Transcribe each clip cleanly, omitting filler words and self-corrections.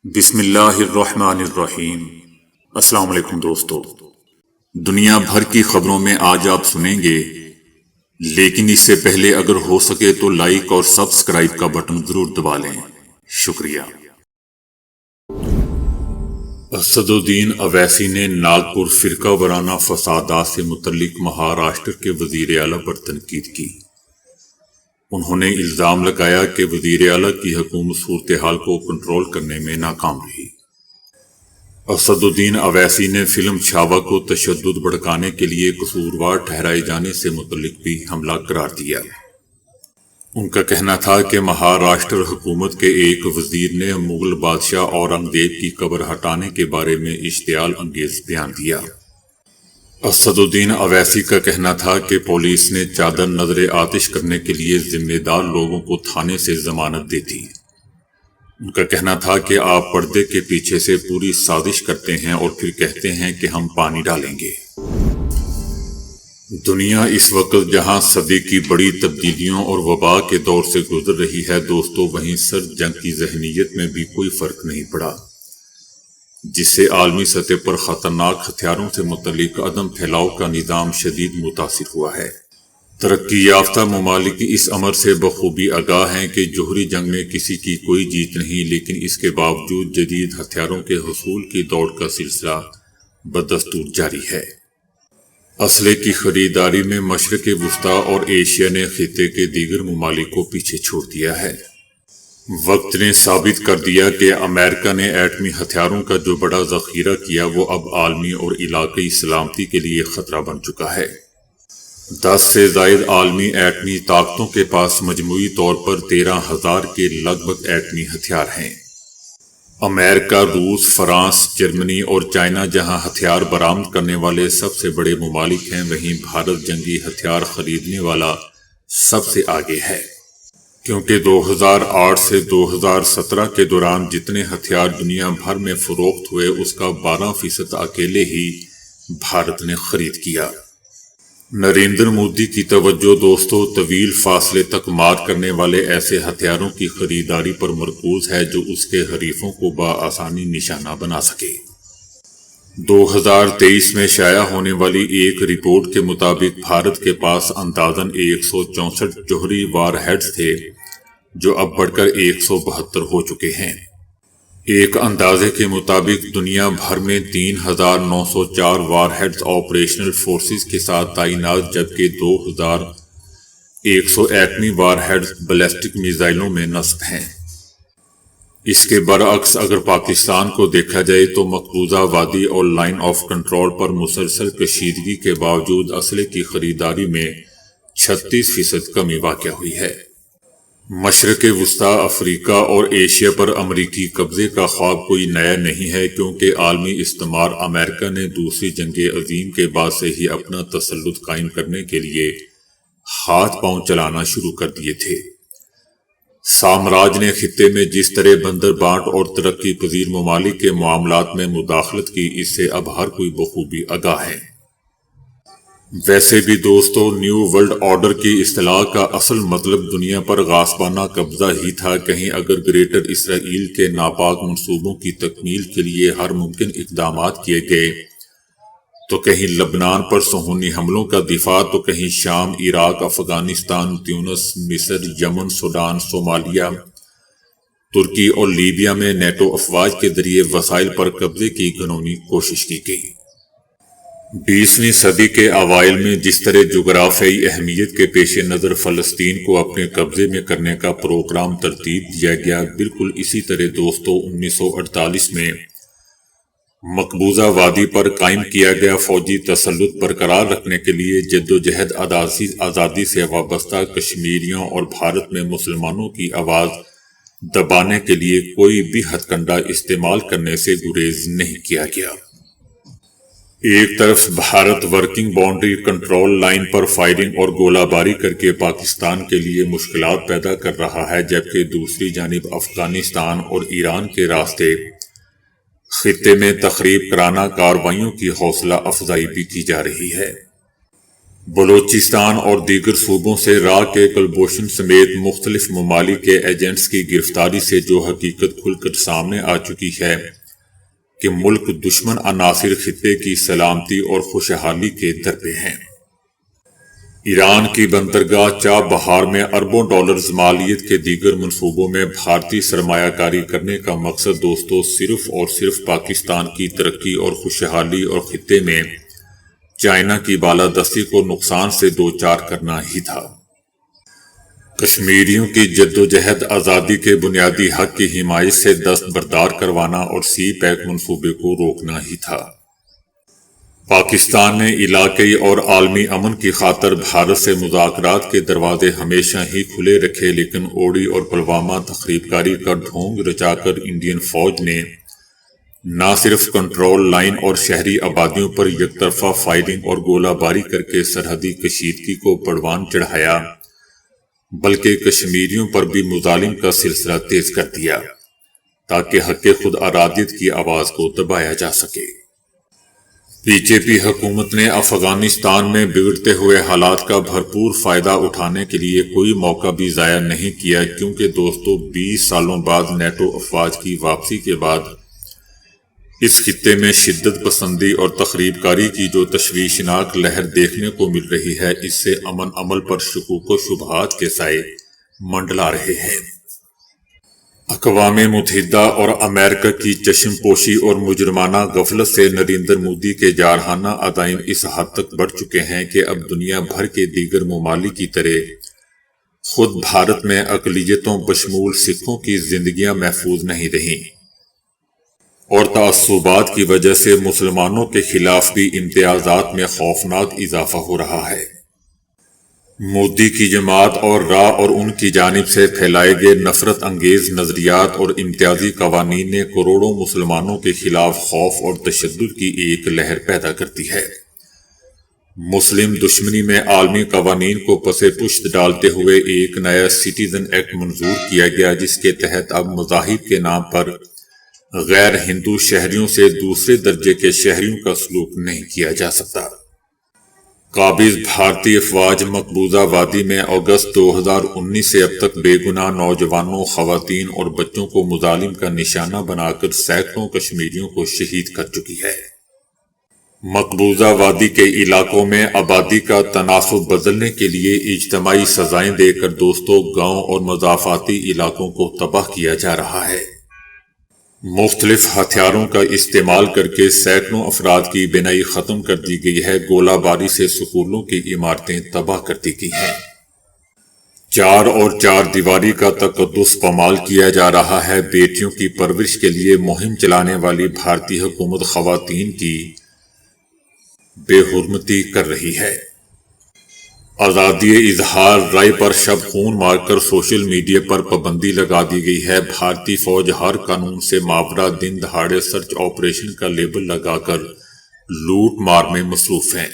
بسم اللہ الرحمن الرحیم۔ السلام علیکم دوستو، دنیا بھر کی خبروں میں آج آپ سنیں گے، لیکن اس سے پہلے اگر ہو سکے تو لائک اور سبسکرائب کا بٹن ضرور دبا لیں۔ شکریہ۔ اسد الدین اویسی نے ناگپور فرقہ وارانہ فسادات سے متعلق مہاراشٹر کے وزیر اعلیٰ پر تنقید کی۔ انہوں نے الزام لگایا کہ وزیر اعلیٰ کی حکومت صورتحال کو کنٹرول کرنے میں ناکام رہی۔ اسد الدین اویسی نے فلم چھاوا کو تشدد بھڑکانے کے لیے قصوروار ٹھہرائے جانے سے متعلق بھی حملہ قرار دیا۔ ان کا کہنا تھا کہ مہاراشٹر حکومت کے ایک وزیر نے مغل بادشاہ اورنگزیب کی قبر ہٹانے کے بارے میں اشتعال انگیز بیان دیا۔ اسد الدین اویسی کا کہنا تھا کہ پولیس نے چادر نظر آتش کرنے کے لیے ذمہ دار لوگوں کو تھانے سے ضمانت دی تھی۔ ان کا کہنا تھا کہ آپ پردے کے پیچھے سے پوری سازش کرتے ہیں اور پھر کہتے ہیں کہ ہم پانی ڈالیں گے۔ دنیا اس وقت جہاں صدی کی بڑی تبدیلیوں اور وبا کے دور سے گزر رہی ہے دوستو، وہیں سرد جنگ کی ذہنیت میں بھی کوئی فرق نہیں پڑا، جس سے عالمی سطح پر خطرناک ہتھیاروں سے متعلق عدم پھیلاؤ کا نظام شدید متاثر ہوا ہے۔ ترقی یافتہ ممالک اس امر سے بخوبی آگاہ ہیں کہ جوہری جنگ میں کسی کی کوئی جیت نہیں، لیکن اس کے باوجود جدید ہتھیاروں کے حصول کی دوڑ کا سلسلہ بدستور جاری ہے۔ اسلحے کی خریداری میں مشرق وسطیٰ اور ایشیا نے خطے کے دیگر ممالک کو پیچھے چھوڑ دیا ہے۔ وقت نے ثابت کر دیا کہ امریکہ نے ایٹمی ہتھیاروں کا جو بڑا ذخیرہ کیا وہ اب عالمی اور علاقائی سلامتی کے لیے خطرہ بن چکا ہے۔ 10 سے زائد عالمی ایٹمی طاقتوں کے پاس مجموعی طور پر 13,000 کے لگ بھگ ایٹمی ہتھیار ہیں۔ امریکہ، روس، فرانس، جرمنی اور چائنا جہاں ہتھیار برآمد کرنے والے سب سے بڑے ممالک ہیں، وہیں بھارت جنگی ہتھیار خریدنے والا سب سے آگے ہے، کیونکہ 2008 سے 2017 کے دوران جتنے ہتھیار دنیا بھر میں فروخت ہوئے اس کا 12% اکیلے ہی بھارت نے خرید کیا۔ نریندر مودی کی توجہ دوستو طویل فاصلے تک مار کرنے والے ایسے ہتھیاروں کی خریداری پر مرکوز ہے جو اس کے حریفوں کو بآسانی نشانہ بنا سکے۔ 2023 میں شائع ہونے والی ایک رپورٹ کے مطابق بھارت کے پاس اندازاً 164 جوہری وار ہیڈز تھے، جو اب بڑھ کر 172 ہو چکے ہیں۔ ایک اندازے کے مطابق دنیا بھر میں 3,904 وار ہیڈز آپریشنل فورسز کے ساتھ تعینات، جبکہ 2,100 ایٹمی وار ہیڈز بیلسٹک میزائلوں میں نصب ہیں۔ اس کے برعکس اگر پاکستان کو دیکھا جائے تو مقبوضہ وادی اور لائن آف کنٹرول پر مسلسل کشیدگی کے باوجود اسلحے کی خریداری میں 36% کمی واقع ہوئی ہے۔ مشرق وسطیٰ، افریقہ اور ایشیا پر امریکی قبضے کا خواب کوئی نیا نہیں ہے، کیونکہ عالمی استعمار امریکہ نے دوسری جنگ عظیم کے بعد سے ہی اپنا تسلط قائم کرنے کے لیے ہاتھ پاؤں چلانا شروع کر دیے تھے۔ سامراج نے خطے میں جس طرح بندر بانٹ اور ترقی پذیر ممالک کے معاملات میں مداخلت کی، اس سے اب ہر کوئی بخوبی آگاہ ہے۔ ویسے بھی دوستو نیو ورلڈ آرڈر کی اصطلاح کا اصل مطلب دنیا پر غاصبانہ قبضہ ہی تھا۔ کہیں اگر گریٹر اسرائیل کے ناپاک منصوبوں کی تکمیل کے لیے ہر ممکن اقدامات کیے گئے تو کہیں لبنان پر صہیونی حملوں کا دفاع، تو کہیں شام، عراق، افغانستان، تیونس، مصر، یمن، سوڈان، صومالیہ، ترکی اور لیبیا میں نیٹو افواج کے ذریعے وسائل پر قبضے کی گھنونی کوشش کی گئی۔ 20ویں صدی کے اوائل میں جس طرح جغرافیائی اہمیت کے پیش نظر فلسطین کو اپنے قبضے میں کرنے کا پروگرام ترتیب دیا گیا، بالکل اسی طرح دوستو 1948 میں مقبوضہ وادی پر قائم کیا گیا فوجی تسلط برقرار رکھنے کے لیے جدوجہد آزادی سے وابستہ کشمیریوں اور بھارت میں مسلمانوں کی آواز دبانے کے لیے کوئی بھی ہتھ کنڈا استعمال کرنے سے گریز نہیں کیا گیا۔ ایک طرف Bharat working boundary control line پر فائرنگ اور گولہ باری کر کے پاکستان کے لیے مشکلات پیدا کر رہا ہے، جبکہ دوسری جانب افغانستان اور ایران کے راستے خطے میں تخریب کرانہ کارروائیوں کی حوصلہ افزائی بھی کی جا رہی ہے۔ بلوچستان اور دیگر صوبوں سے را کے کلبھوشن سمیت مختلف ممالک کے ایجنٹس کی گرفتاری سے جو حقیقت کھل کر سامنے آ چکی ہے کہ ملک دشمن عناصر خطے کی سلامتی اور خوشحالی کے در پہ ہیں۔ ایران کی بندرگاہ چاہ بہار میں اربوں ڈالرز مالیت کے دیگر منصوبوں میں بھارتی سرمایہ کاری کرنے کا مقصد دوستو صرف اور صرف پاکستان کی ترقی اور خوشحالی اور خطے میں چائنا کی بالادستی کو نقصان سے دوچار کرنا ہی تھا۔ کشمیریوں کی جدوجہد آزادی کے بنیادی حق کی حمایت سے دستبردار کروانا اور سی پیک منصوبے کو روکنا ہی تھا۔ پاکستان نے علاقائی اور عالمی امن کی خاطر بھارت سے مذاکرات کے دروازے ہمیشہ ہی کھلے رکھے، لیکن اوڑی اور پلوامہ تخریب کاری کا ڈھونگ رچا کر انڈین فوج نے نہ صرف کنٹرول لائن اور شہری آبادیوں پر یک طرفہ فائرنگ اور گولہ باری کر کے سرحدی کشیدگی کو بڑھوان چڑھایا، بلکہ کشمیریوں پر بھی مظالم کا سلسلہ تیز کر دیا تاکہ حق خود ارادیت کی آواز کو دبایا جا سکے۔ بی جے پی حکومت نے افغانستان میں بگڑتے ہوئے حالات کا بھرپور فائدہ اٹھانے کے لیے کوئی موقع بھی ضائع نہیں کیا، کیونکہ دوستو 20 سالوں بعد نیٹو افواج کی واپسی کے بعد اس خطے میں شدت پسندی اور تخریب کاری کی جو تشویشناک لہر دیکھنے کو مل رہی ہے، اس سے امن عمل پر شکوک و شبہات کے سائے منڈلا رہے ہیں۔ اقوام متحدہ اور امریکہ کی چشم پوشی اور مجرمانہ غفلت سے نریندر مودی کے جارحانہ عزائم اس حد تک بڑھ چکے ہیں کہ اب دنیا بھر کے دیگر ممالک کی طرح خود بھارت میں اقلیتوں بشمول سکھوں کی زندگیاں محفوظ نہیں رہیں، اور تعصبات کی وجہ سے مسلمانوں کے خلاف بھی امتیازات میں خوفناک اضافہ ہو رہا ہے۔ مودی کی جماعت اور راہ اور ان کی جانب سے پھیلائے گئے نفرت انگیز نظریات اور امتیازی قوانین نے کروڑوں مسلمانوں کے خلاف خوف اور تشدد کی ایک لہر پیدا کرتی ہے۔ مسلم دشمنی میں عالمی قوانین کو پس پشت ڈالتے ہوئے ایک نیا سٹیزن ایکٹ منظور کیا گیا، جس کے تحت اب مذاہب کے نام پر غیر ہندو شہریوں سے دوسرے درجے کے شہریوں کا سلوک نہیں کیا جا سکتا۔ قابض بھارتی افواج مقبوضہ وادی میں اگست 2019 سے اب تک بے گناہ نوجوانوں، خواتین اور بچوں کو مظالم کا نشانہ بنا کر سینکڑوں کشمیریوں کو شہید کر چکی ہے۔ مقبوضہ وادی کے علاقوں میں آبادی کا تناسب بدلنے کے لیے اجتماعی سزائیں دے کر دوستوں گاؤں اور مضافاتی علاقوں کو تباہ کیا جا رہا ہے۔ مختلف ہتھیاروں کا استعمال کر کے سینکڑوں افراد کی بینائی ختم کر دی گئی ہے، گولہ باری سے سکولوں کی عمارتیں تباہ کر دی گئی ہیں، چار اور چار دیواری کا تقدس پامال کیا جا رہا ہے۔ بیٹیوں کی پرورش کے لیے مہم چلانے والی بھارتی حکومت خواتین کی بے حرمتی کر رہی ہے۔ آزادی اظہار رائے پر شب خون مار کر سوشل میڈیا پر پابندی لگا دی گئی ہے۔ بھارتی فوج ہر قانون سے ماورا دن دہاڑے سرچ آپریشن کا لیبل لگا کر لوٹ مار میں مصروف ہیں۔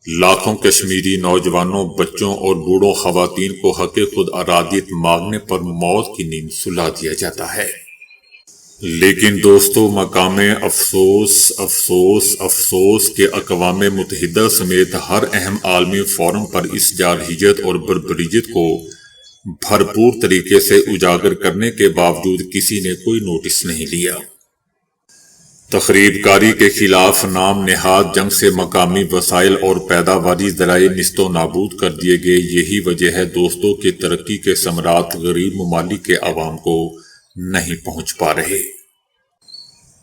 لاکھوں کشمیری نوجوانوں، بچوں اور بوڑھوں خواتین کو حق خود ارادیت مانگنے پر موت کی نیند سلا دیا جاتا ہے۔ لیکن دوستو، مقام افسوس افسوس افسوس کہ اقوام متحدہ سمیت ہر اہم عالمی فورم پر اس جارحیت اور بربریت کو بھرپور طریقے سے اجاگر کرنے کے باوجود کسی نے کوئی نوٹس نہیں لیا۔ تخریب کاری کے خلاف نام نہاد جنگ سے مقامی وسائل اور پیداواری ذرائع نیست و نابود کر دیے گئے۔ یہی وجہ ہے دوستوں کہ ترقی کے ثمرات غریب ممالک کے عوام کو نہیں پہنچ پا رہے۔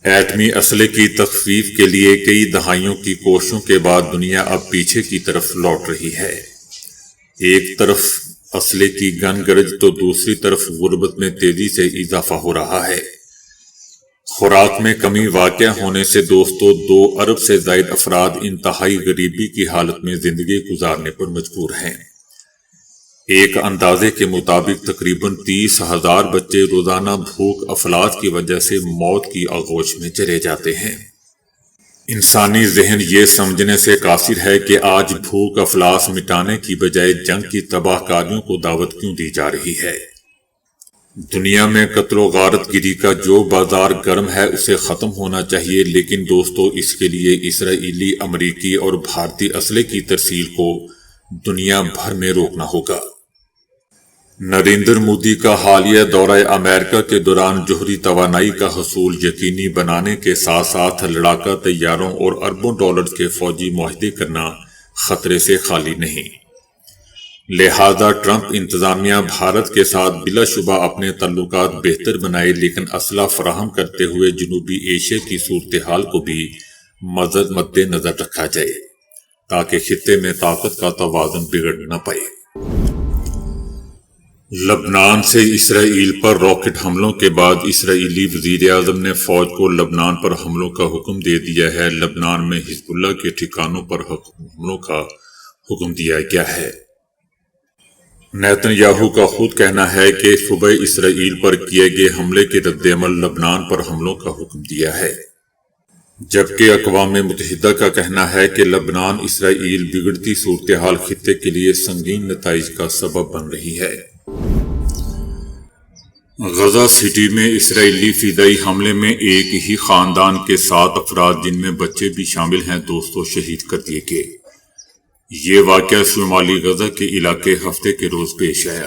ایٹمی اسلحے کی تخفیف کے لیے کئی دہائیوں کی کوششوں کے بعد دنیا اب پیچھے کی طرف لوٹ رہی ہے۔ ایک طرف اسلحے کی گن گرج تو دوسری طرف غربت میں تیزی سے اضافہ ہو رہا ہے۔ خوراک میں کمی واقع ہونے سے دوستو 2 ارب سے زائد افراد انتہائی غریبی کی حالت میں زندگی گزارنے پر مجبور ہیں۔ ایک اندازے کے مطابق تقریباً 30,000 بچے روزانہ بھوک افلاس کی وجہ سے موت کی آغوش میں چلے جاتے ہیں۔ انسانی ذہن یہ سمجھنے سے قاصر ہے کہ آج بھوک افلاس مٹانے کی بجائے جنگ کی تباہ کاریوں کو دعوت کیوں دی جا رہی ہے۔ دنیا میں قتل و غارت گری کا جو بازار گرم ہے اسے ختم ہونا چاہیے، لیکن دوستو اس کے لیے اسرائیلی، امریکی اور بھارتی اسلحے کی ترسیل کو دنیا بھر میں روکنا ہوگا۔ نریندر مودی کا حالیہ دورہ امریکہ کے دوران جوہری توانائی کا حصول یقینی بنانے کے ساتھ ساتھ لڑاکا طیاروں اور اربوں ڈالر کے فوجی معاہدے کرنا خطرے سے خالی نہیں۔ لہذا ٹرمپ انتظامیہ بھارت کے ساتھ بلا شبہ اپنے تعلقات بہتر بنائے، لیکن اسلحہ فراہم کرتے ہوئے جنوبی ایشیا کی صورتحال کو بھی مد نظر رکھا جائے تاکہ خطے میں طاقت کا توازن بگڑ نہ پائے۔ لبنان سے اسرائیل پر راکٹ حملوں کے بعد اسرائیلی وزیر اعظم نے فوج کو لبنان پر حملوں کا حکم دے دیا ہے۔ لبنان میں حزب اللہ کے ٹھکانوں پر حملوں کا حکم دیا گیا ہے۔ نیتن یاہو کا خود کہنا ہے کہ صبح اسرائیل پر کیے گئے حملے کے رد عمل لبنان پر حملوں کا حکم دیا ہے، جبکہ اقوام متحدہ کا کہنا ہے کہ لبنان اسرائیل بگڑتی صورتحال خطے کے لیے سنگین نتائج کا سبب بن رہی ہے۔ غزہ سٹی میں اسرائیلی فضائی حملے میں ایک ہی خاندان کے 7 افراد جن میں بچے بھی شامل ہیں دوستوں شہید کر دیے گئے۔ یہ واقعہ شمالی غزہ کے علاقے ہفتے کے روز پیش آیا۔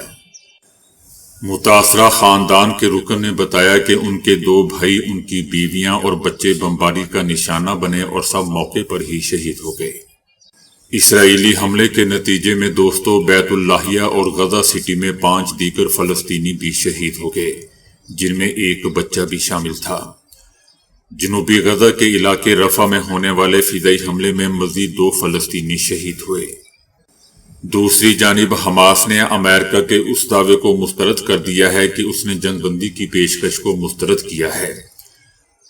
متاثرہ خاندان کے رکن نے بتایا کہ ان کے 2 بھائی، ان کی بیویاں اور بچے بمباری کا نشانہ بنے اور سب موقع پر ہی شہید ہو گئے۔ اسرائیلی حملے کے نتیجے میں دوستوں بیت اللہیہ اور غزہ سٹی میں 5 دیگر فلسطینی بھی شہید ہو گئے، جن میں ایک بچہ بھی شامل تھا۔ جنوبی غزہ کے علاقے رفح میں ہونے والے فضائی حملے میں مزید 2 فلسطینی شہید ہوئے۔ دوسری جانب حماس نے امریکہ کے اس دعوے کو مسترد کر دیا ہے کہ اس نے جنگ بندی کی پیشکش کو مسترد کیا ہے۔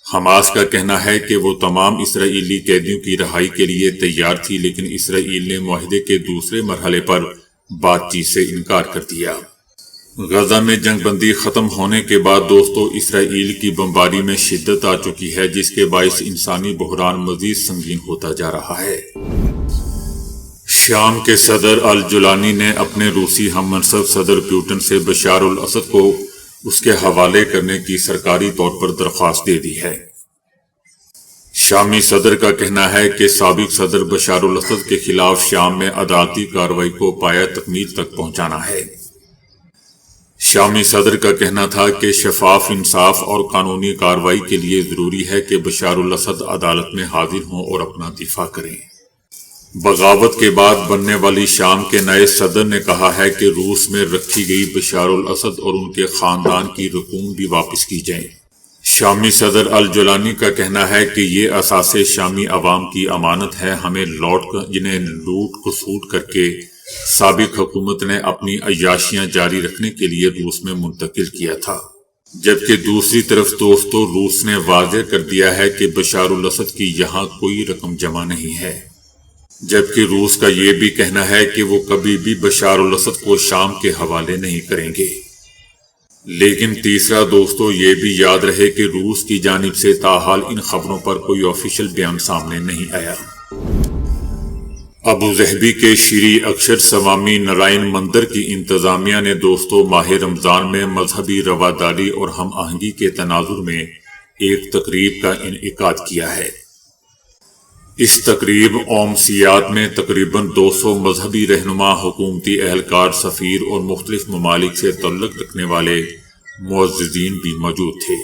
حماس کا کہنا ہے کہ وہ تمام اسرائیلی قیدیوں کی رہائی کے لیے تیار تھی، لیکن اسرائیل نے معاہدے کے دوسرے مرحلے پر بات چیت سے انکار کر دیا۔ غزہ میں جنگ بندی ختم ہونے کے بعد دوستو اسرائیل کی بمباری میں شدت آ چکی ہے، جس کے باعث انسانی بحران مزید سنگین ہوتا جا رہا ہے۔ شام کے صدر الجولانی نے اپنے روسی ہم منصب صدر پیوٹن سے بشار الاسد کو اس کے حوالے کرنے کی سرکاری طور پر درخواست دے دی ہے۔ شامی صدر کا کہنا ہے کہ سابق صدر بشار الاسد کے خلاف شام میں عدالتی کارروائی کو پایہ تکمیل تک پہنچانا ہے۔ شامی صدر کا کہنا تھا کہ شفاف انصاف اور قانونی کارروائی کے لیے ضروری ہے کہ بشار الاسد عدالت میں حاضر ہوں اور اپنا دفاع کریں۔ بغاوت کے بعد بننے والی شام کے نئے صدر نے کہا ہے کہ روس میں رکھی گئی بشار الاسد اور ان کے خاندان کی رقوم بھی واپس کی جائیں۔ شامی صدر الجولانی کا کہنا ہے کہ یہ اثاثے شامی عوام کی امانت ہے، ہمیں جنہیں لوٹ کسوٹ کر کے سابق حکومت نے اپنی عیاشیاں جاری رکھنے کے لیے روس میں منتقل کیا تھا، جبکہ دوسری طرف دوستو روس نے واضح کر دیا ہے کہ بشار الاسد کی یہاں کوئی رقم جمع نہیں ہے، جبکہ روس کا یہ بھی کہنا ہے کہ وہ کبھی بھی بشار الاسد کو شام کے حوالے نہیں کریں گے۔ لیکن تیسرا دوستو یہ بھی یاد رہے کہ روس کی جانب سے تاحال ان خبروں پر کوئی آفیشل بیان سامنے نہیں آیا۔ ابوظہبی کے شری اکشر سوامی نارائن مندر کی انتظامیہ نے دوستو ماہ رمضان میں مذہبی رواداری اور ہم آہنگی کے تناظر میں ایک تقریب کا انعقاد کیا ہے۔ اس تقریب اومسیات میں تقریباً 200 مذہبی رہنما، حکومتی اہلکار، سفیر اور مختلف ممالک سے تعلق رکھنے والے معززین بھی موجود تھے۔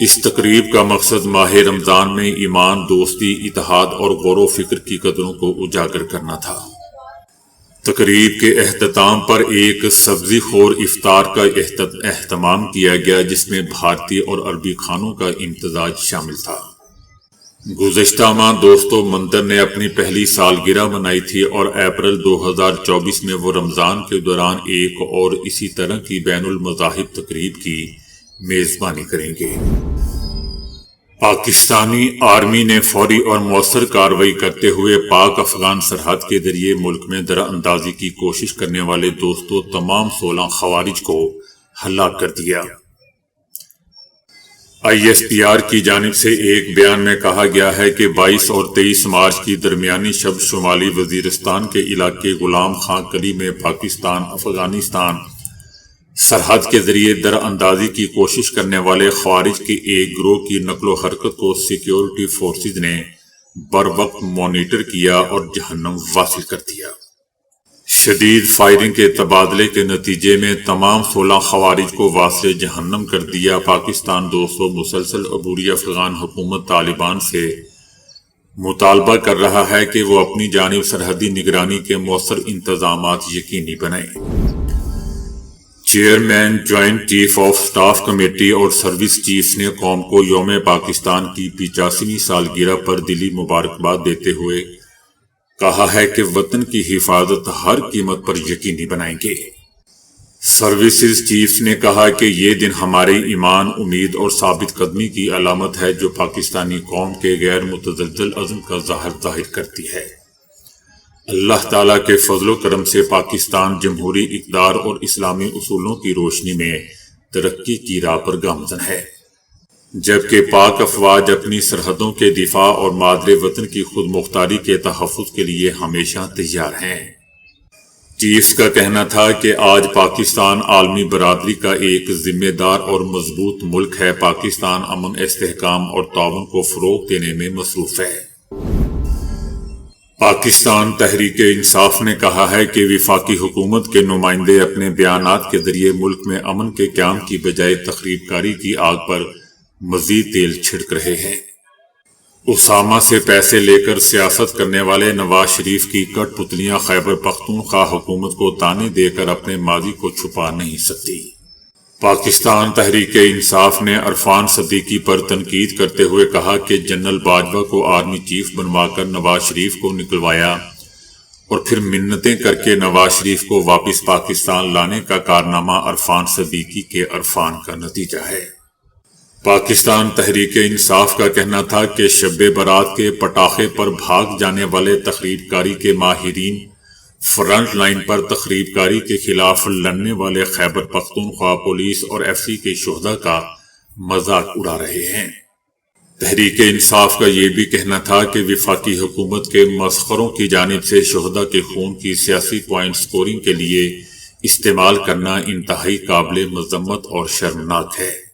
اس تقریب کا مقصد ماہ رمضان میں ایمان، دوستی، اتحاد اور غور و فکر کی قدروں کو اجاگر کرنا تھا۔ تقریب کے اختتام پر ایک سبزی خور افطار کا اہتمام کیا گیا، جس میں بھارتی اور عربی کھانوں کا امتزاج شامل تھا۔ گزشتہ ماہ دوستو مندر نے اپنی پہلی سالگرہ منائی تھی اور اپریل 2024 میں وہ رمضان کے دوران ایک اور اسی طرح کی بین المذاہب تقریب کی میزبانی کریں گے۔ پاکستانی آرمی نے فوری اور مؤثر کارروائی کرتے ہوئے پاک افغان سرحد کے ذریعے ملک میں درہ اندازی کی کوشش کرنے والے دوستو تمام 16 خوارج کو ہلاک کر دیا۔ ISPR کی جانب سے ایک بیان میں کہا گیا ہے کہ 22 اور 23 مارچ کی درمیانی شب شمالی وزیرستان کے علاقے غلام خان کلی میں پاکستان افغانستان سرحد کے ذریعے در اندازی کی کوشش کرنے والے خوارج کے ایک گروہ کی نقل و حرکت کو سیکیورٹی فورسز نے بر وقت مانیٹر کیا اور جہنم واصل کر دیا۔ شدید فائرنگ کے تبادلے کے نتیجے میں تمام 16 خوارج کو واصل جہنم کر دیا۔ پاکستان دوستو مسلسل عبوری افغان حکومت طالبان سے مطالبہ کر رہا ہے کہ وہ اپنی جانب سرحدی نگرانی کے مؤثر انتظامات یقینی بنائیں۔ Chairman joint chief of staff committee اور سروس چیفز نے قوم کو یوم پاکستان کی 85ویں سالگرہ پر دلی مبارکباد دیتے ہوئے کہا ہے کہ وطن کی حفاظت ہر قیمت پر یقینی بنائیں گے۔ سروسز چیفز نے کہا کہ یہ دن ہمارے ایمان، امید اور ثابت قدمی کی علامت ہے جو پاکستانی قوم کے غیر متزلزل عزم کا ظاہر کرتی ہے۔ اللہ تعالیٰ کے فضل و کرم سے پاکستان جمہوری اقدار اور اسلامی اصولوں کی روشنی میں ترقی کی راہ پر گامزن ہے، جبکہ پاک افواج اپنی سرحدوں کے دفاع اور مادر وطن کی خود مختاری کے تحفظ کے لیے ہمیشہ تیار ہیں۔ چیفز کا کہنا تھا کہ آج پاکستان عالمی برادری کا ایک ذمہ دار اور مضبوط ملک ہے۔ پاکستان امن، استحکام اور تعاون کو فروغ دینے میں مصروف ہے۔ پاکستان تحریک انصاف نے کہا ہے کہ وفاقی حکومت کے نمائندے اپنے بیانات کے ذریعے ملک میں امن کے قیام کی بجائے تخریب کاری کی آگ پر مزید تیل چھڑک رہے ہیں۔ اسامہ سے پیسے لے کر سیاست کرنے والے نواز شریف کی کٹ پتلیاں خیبر پختونخوا حکومت کو تانے دے کر اپنے ماضی کو چھپا نہیں سکتی۔ پاکستان تحریک انصاف نے عرفان صدیقی پر تنقید کرتے ہوئے کہا کہ جنرل باجوہ کو آرمی چیف بنوا کر نواز شریف کو نکلوایا اور پھر منتیں کر کے نواز شریف کو واپس پاکستان لانے کا کارنامہ عرفان صدیقی کے عرفان کا نتیجہ ہے۔ پاکستان تحریک انصاف کا کہنا تھا کہ شب برات کے پٹاخے پر بھاگ جانے والے تخریب کاری کے ماہرین فرنٹ لائن پر تخریب کاری کے خلاف لڑنے والے خیبر پختونخوا پولیس اور ایف سی کے شہداء کا مذاق اڑا رہے ہیں۔ تحریک انصاف کا یہ بھی کہنا تھا کہ وفاقی حکومت کے مسخروں کی جانب سے شہداء کے خون کی سیاسی پوائنٹ سکورنگ کے لیے استعمال کرنا انتہائی قابل مذمت اور شرمناک ہے۔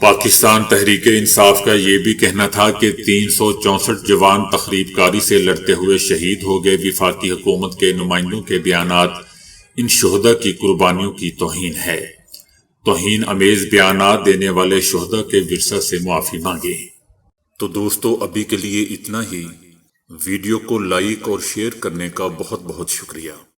پاکستان تحریک انصاف کا یہ بھی کہنا تھا کہ 364 جوان تخریب کاری سے لڑتے ہوئے شہید ہو گئے۔ وفاقی حکومت کے نمائندوں کے بیانات ان شہداء کی قربانیوں کی توہین ہے۔ توہین امیز بیانات دینے والے شہداء کے ورثہ سے معافی مانگے۔ تو دوستو ابھی کے لیے اتنا ہی۔ ویڈیو کو لائک اور شیئر کرنے کا بہت بہت شکریہ۔